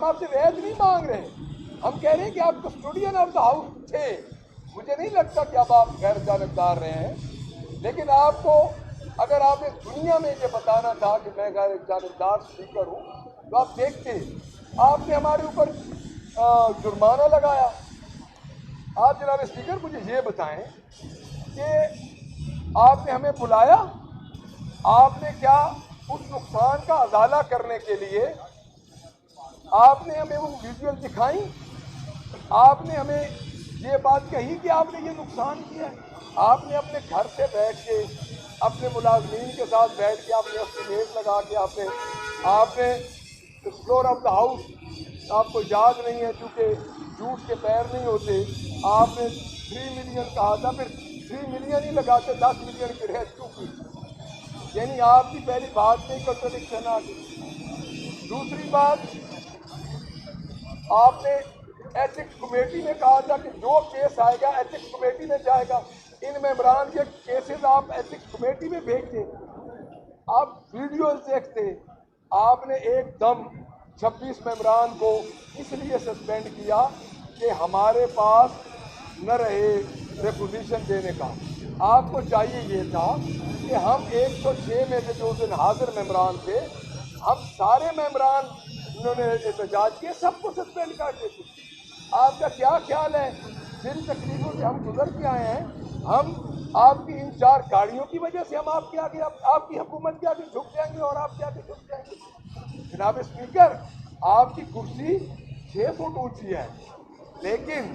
ہم آپ سے وعد نہیں مانگ رہے، ہم کہہ رہے ہیں کہ آپ کسٹوڈین آف دا ہاؤس تھے. مجھے نہیں لگتا کہ اب آپ غیر جانبدار رہے ہیں، لیکن آپ کو اگر آپ نے دنیا میں یہ بتانا تھا کہ میں غیر جانبدار اسپیکر ہوں تو آپ دیکھتے. آپ نے ہمارے اوپر جرمانہ لگایا. آپ جناب اسپیکر مجھے یہ بتائیں کہ آپ نے ہمیں بلایا، آپ نے کیا اس نقصان کا ازالہ کرنے کے لیے آپ نے ہمیں وہ ویڈیو دکھائیں؟ آپ نے ہمیں یہ بات کہی کہ آپ نے یہ نقصان کیا ہے؟ آپ نے اپنے گھر سے بیٹھ کے اپنے ملازمین کے ساتھ بیٹھ کے آپ نے اسٹیمیٹ لگا کے آپ نے فلور آف دا ہاؤس، آپ کو یاد نہیں ہے چونکہ جھوٹ کے پیر نہیں ہوتے، آپ نے 3 ملین کہا تھا، پھر 3 ملین ہی لگا کے 10 ملین کی رہت کیوں کی؟ یعنی آپ کی پہلی بات میں کنٹرڈکشن آ گئی. دوسری بات، آپ نے ایتھکس کمیٹی میں کہا تھا کہ جو کیس آئے گا ایتھکس کمیٹی میں جائے گا. ان ممبران کے کیسز آپ ایتھکس کمیٹی میں بھیجتے، آپ ویڈیوز دیکھتے. آپ نے ایک دم 26 ممبران کو اس لیے سسپینڈ کیا کہ ہمارے پاس نہ رہے ریپوزیشن دینے کا. آپ کو چاہیے یہ تھا کہ ہم 106 میں سے جو دن حاضر ممبران تھے، ہم سارے ممبران انہوں نے احتجاج کیے، سب کو سسپینڈ کر دیتے. آپ کا کیا خیال ہے جن تکلیفوں سے ہم گزر کے آئے ہیں، ہم آپ کی ان 4 گاڑیوں کی وجہ سے ہم آپ کے آگے آپ کی حکومت کے آگے جھک جائیں گے اور آپ کے آگے جھک جائیں گے؟ جناب اسپیکر، آپ کی کرسی 6 فٹ اونچی ہے، لیکن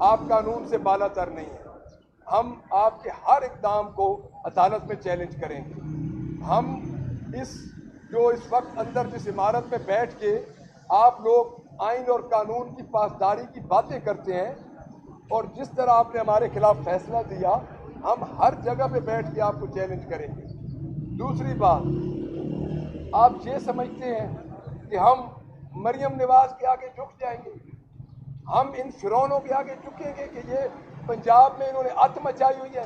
آپ قانون سے بالا تر نہیں ہے. ہم آپ کے ہر اقدام کو عدالت میں چیلنج کریں گے. ہم اس وقت اندر جس عمارت میں بیٹھ کے آپ لوگ آئین اور قانون کی پاسداری کی باتیں کرتے ہیں اور جس طرح آپ نے ہمارے خلاف فیصلہ دیا، ہم ہر جگہ پہ بیٹھ کے آپ کو چیلنج کریں گے. دوسری بات، آپ یہ سمجھتے ہیں کہ ہم مریم نواز کے آگے جھک جائیں گے؟ ہم ان فرعونوں کے آگے جھکیں گے کہ یہ پنجاب میں انہوں نے ات مچائی ہوئی ہے؟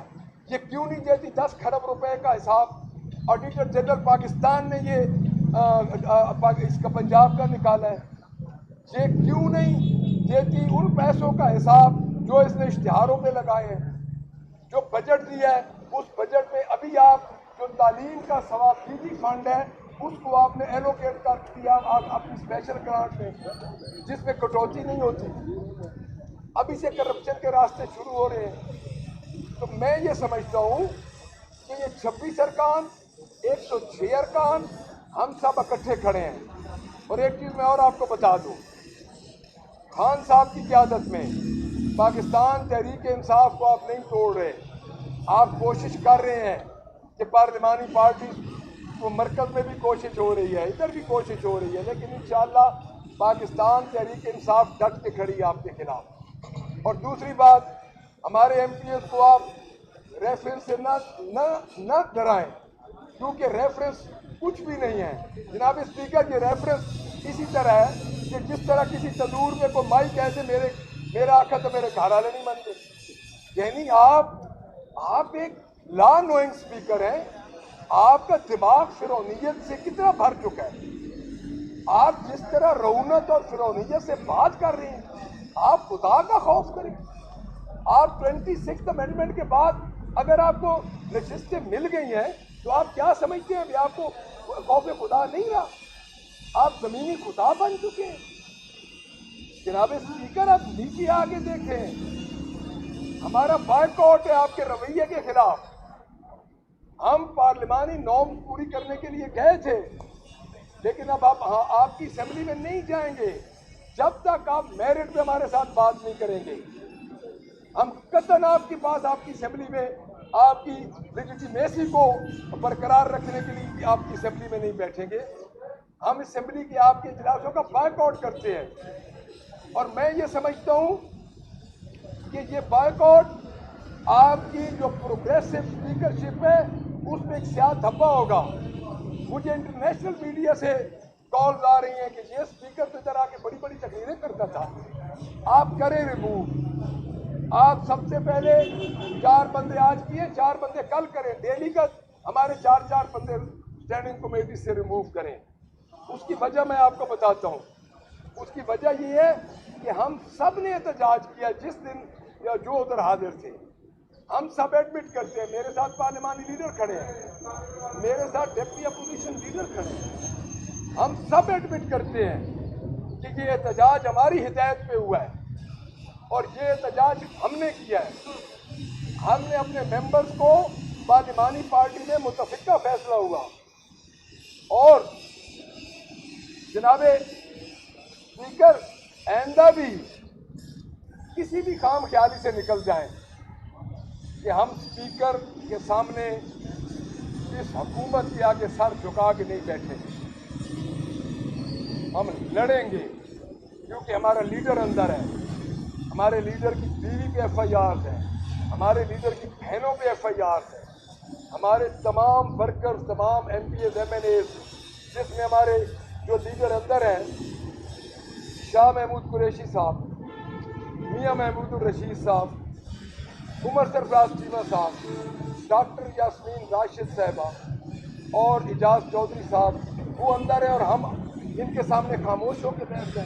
یہ کیوں نہیں دیتی 10 کھرب روپے کا حساب؟ آڈیٹر جنرل پاکستان نے اس کا پنجاب کا نکالا ہے. یہ کیوں نہیں دیتی ان پیسوں کا حساب جو اس نے اشتہاروں پہ لگائے ہیں؟ جو بجٹ دیا ہے اس بجٹ میں ابھی آپ جو تعلیم کا ثوابدیدی فنڈ ہے اس کو آپ نے ایلوکیٹ کر دیا اپنی اسپیشل گرانٹ میں، جس میں کٹوتی نہیں ہوتی. ابھی سے کرپشن کے راستے شروع ہو رہے ہیں. تو میں یہ سمجھتا ہوں کہ یہ 26 ارکان، 106 ارکان، ہم سب اکٹھے کھڑے ہیں. اور ایک چیز میں اور آپ کو بتا دوں، خان صاحب کی قیادت میں پاکستان تحریک انصاف کو آپ نہیں توڑ رہے. آپ کوشش کر رہے ہیں کہ پارلیمانی پارٹی کو مرکز میں بھی کوشش ہو رہی ہے، ادھر بھی کوشش ہو رہی ہے، لیکن انشاءاللہ پاکستان تحریک انصاف ڈٹ کے کھڑی ہے آپ کے خلاف. اور دوسری بات، ہمارے ایم پی ایس کو آپ ریفرنس سے نہ ڈرائیں، کیونکہ ریفرنس کچھ بھی نہیں ہے. جناب اسپیکر، یہ ریفرنس اسی طرح ہے کہ جس طرح کسی تندور میں کوئی مائی کہتے میرا آقا تو میرے گھر والے نہیں بنتے. یعنی آپ ایک لا نوئنگ اسپیکر ہیں. آپ کا دماغ فرعونیت سے کتنا بھر چکا ہے. آپ جس طرح رونت اور فرعونیت سے بات کر رہے ہیں، آپ خدا کا خوف کریں. آپ 26 امینڈمنٹ کے بعد اگر آپ کو نشستیں مل گئی ہیں تو آپ کیا سمجھتے ہیں؟ ابھی آپ کو خوف خدا نہیں رہا، آپ زمینی خدا بن چکے ہیں. جناب اسپیکر، آپ نیچے آگے دیکھیں، ہمارا بائیکاٹ ہے آپ کے رویے کے خلاف. ہم پارلیمانی نارم پوری کرنے کے لیے گئے تھے، لیکن اب آپ کی اسمبلی میں نہیں جائیں گے جب تک آپ میرٹ پہ ہمارے ساتھ بات نہیں کریں گے. ہم قطعاً آپ کے پاس آپ کی اسمبلی میں آپ کی لیجیٹیمیسی کو برقرار رکھنے کے لیے آپ کی اسمبلی میں نہیں بیٹھیں گے. ہم اسمبلی کی آپ کے اجلاسوں کا بائیک آؤٹ کرتے ہیں. اور میں یہ سمجھتا ہوں کہ یہ بائیک آؤٹ آپ کی جو پروگریسو اسپیکرشپ ہے اس میں ایک سیاہ دھبا ہوگا. مجھے انٹرنیشنل میڈیا سے کالز آ رہی ہیں کہ یہ اسپیکر تو ادھر آ کے بڑی بڑی تقریریں کرتا تھا. آپ کریں ریموو. آپ سب سے پہلے 4 بندے آج کیے، 4 بندے کل کریں. ڈیلی کا ہمارے 4 بندے اسٹینڈنگ کمیٹی سے ریموو کریں. اس کی وجہ میں آپ کو بتاتا ہوں. اس کی وجہ یہ ہے کہ ہم سب نے احتجاج کیا جس دن یا جو ادھر حاضر تھے. ہم سب ایڈمٹ کرتے ہیں, میرے ساتھ پارلیمانی لیڈر کھڑے ہیں, میرے ساتھ ڈپٹی اپوزیشن لیڈر کھڑے ہیں, ہم سب ایڈمٹ کرتے ہیں کہ یہ احتجاج ہماری ہدایت پہ ہوا ہے اور یہ احتجاج ہم نے کیا ہے. ہم نے اپنے ممبرز کو پارلیمانی پارٹی میں متفقہ فیصلہ ہوا اور جناب اسپیکر آئندہ بھی کسی بھی کام خیالی سے نکل جائیں کہ ہم اسپیکر کے سامنے اس حکومت کے آگے سر جھکا کے نہیں بیٹھیں گے. ہم لڑیں گے کیونکہ ہمارا لیڈر اندر ہے, ہمارے لیڈر کی بیوی پہ ایف آئی آر ہے, ہمارے لیڈر کی بہنوں پہ ایف آئی آر ہے, ہمارے تمام ورکرز, تمام M P As, M N As, جس میں ہمارے جو لیڈر اندر ہیں شاہ محمود قریشی صاحب, میاں محمود الرشید صاحب, عمر سرفراز چیمہ صاحب, ڈاکٹر یاسمین راشد صاحبہ اور اعجاز چودھری صاحب, وہ اندر ہیں اور ہم ان کے سامنے خاموش ہو کے بیٹھ گئے.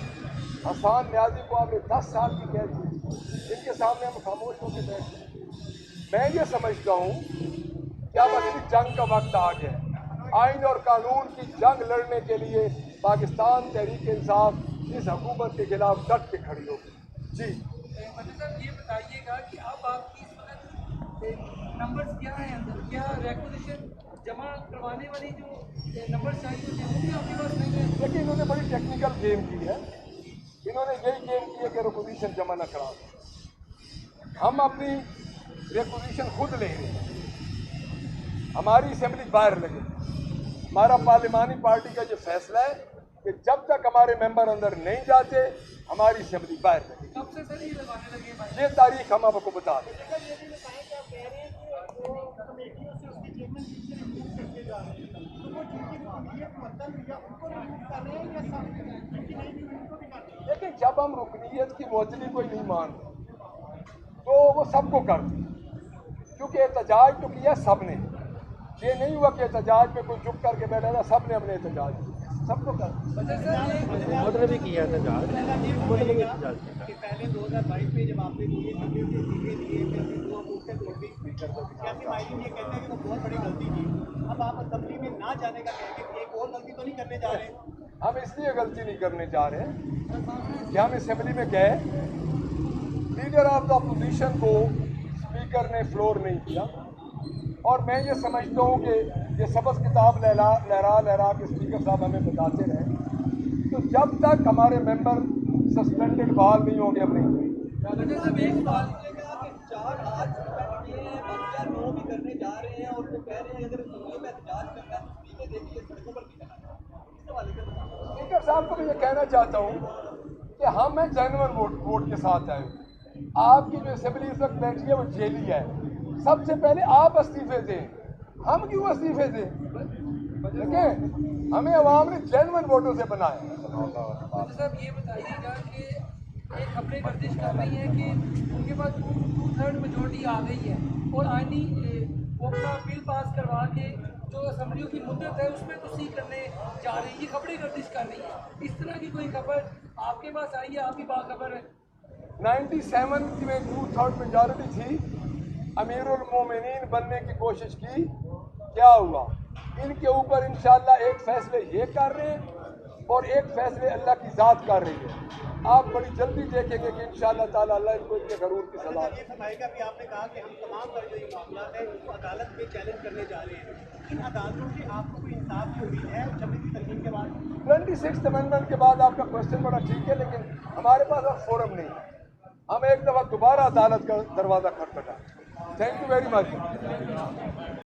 حسان نیازی کو آپ نے 10 سال کی قید دی, ان کے سامنے ہم خاموش ہو کے بیٹھ گئے. میں یہ سمجھتا ہوں کہ اب اصلی جنگ کا وقت آ گیا ہے. آئین اور قانون کی جنگ لڑنے کے لیے پاکستان تحریک انصاف اس حکومت کے خلاف ڈٹ کے کھڑی ہوگی. جی مدنی صاحب یہ بتائیے گا کہ اب آپ کی اس وقت نمبرز کیا ہیں اندر, کیا ریکوزیشن جمع کروانے والی جو نمبر چاہیے ہوتے ہیں وہ بھی آپ کے پاس نہیں ہے؟ لیکن انہوں نے بڑی ٹیکنیکل گیم کی ہے, انہوں نے یہی گیم کی ہے کہ ریکوزیشن جمع نہ کرا. ہم اپنی ریکوزیشن خود لیں گے, ہماری اسمبلی باہر لگے. ہمارا پارلیمانی پارٹی کا یہ فیصلہ ہے کہ جب تک ہمارے ممبر اندر نہیں جاتے ہماری اسمبلی باہر لگے. کب سے سر یہ لگانے لگے بھائی؟ یہ تاریخ ہم آپ کو بتا دیں. لیکن جب ہم رکنیت کی معطلی کوئی نہیں مانتے تو وہ سب کو کرتے, کیونکہ احتجاج تو کیا سب نے. یہ نہیں ہوا کہ احتجاج پہ کوئی جھک کر کے بیٹھا تھا, سب نے اپنے احتجاج کیا, سب کو کرتے. حکومت نے بھی کیا احتجاج, حکومت نے بھی احتجاج کیا. کہ پہلے 2022 میں جب آپ نے یہ دیے تھے پھر بھی وہ مورچے توڑ دی, سیاسی ماہرین یہ کہتے ہیں کہ وہ بہت بڑی غلطی کی. اب آپ اسمبلی میں نہ جانے کا کہیں گے کہ ایک اور غلطی تو نہیں کرنے جا رہے ہیں؟ ہم اس لیے غلطی نہیں کرنے جا رہے ہیں کہ ہم اسمبلی میں گئے, لیڈر آف دا اپوزیشن کو اسپیکر نے فلور نہیں کیا, اور میں یہ سمجھتا ہوں کہ یہ سبز کتاب لہرا کے اسپیکر صاحب ہمیں بتاتے رہے, تو جب تک ہمارے ممبر سسپینڈڈ بحال نہیں ہوں گے ہم نہیں. مدنی صاحب ایک سوال, کہ 4 آج سسپینڈ کیے ہیں, باقیہ 9 بھی کرنے جا رہے ہیں, اور وہ کہہ رہے ہیں اگر اسمبلی میں احتجاج کرنا ہے تو اسپیکر دیکھیے سڑکوں پر نہیں کرنا. اس حوالے سے اسپیکر صاحب کو میں یہ کہنا چاہتا ہوں کہ ہم ہیں جینون ووٹ کے ساتھ آئے. آپ کی جو اسمبلی اس وقت بیٹھی ہے وہ جیلی ہے. سب سے پہلے آپ استعفے دیں, ہم کیوں استعفے دیں؟ دیکھیں ہمیں عوام نے جینون ووٹوں سے بنایا. مدنی صاحب یہ بتائیے گا کہ ایک خبریں گردش کر رہی ہیں کہ ان کے پاس 2/3 میجورٹی آ گئی ہے اور آئینی وہ اپنا بل پاس کروا کے جو اسمبلیوں کی مدت ہے اس میں توسیع کرنے جا رہی ہیں. یہ خبریں گردش کر رہی ہیں, اس طرح کی کوئی خبر آپ کے پاس آئی ہے؟ آپ کی باخبر ہے. 97 میں 2/3 میجورٹی تھی, امیر المومنین بننے کی کوشش کی, کیا ہوا؟ ان کے اوپر انشاءاللہ ایک فیصلے یہ کر رہے ہیں اور ایک فیصلے اللہ کی ذات کر رہی ہے. آپ بڑی جلدی دیکھیں گے کہ انشاءاللہ تعالیٰ اللہ ان کو ان کے غرور کی سزا دے. یہ فرمائے گا کہ آپ نے کہا کہ ہم تمام تر جو یہ معاملات ہیں اس کو عدالت میں چیلنج کرنے جا رہے ہیں, ان عدالتوں سے آپ کو کوئی انصاف کی امید ہے 26 ترمیم کے بعد؟ 26 امendment کے بعد آپ کا کوشچن بڑا ٹھیک ہے, لیکن ہمارے پاس اب فورم نہیں ہے. ہم ایک دفعہ دوبارہ عدالت کا دروازہ کھٹکھٹائیں. Thank you very much.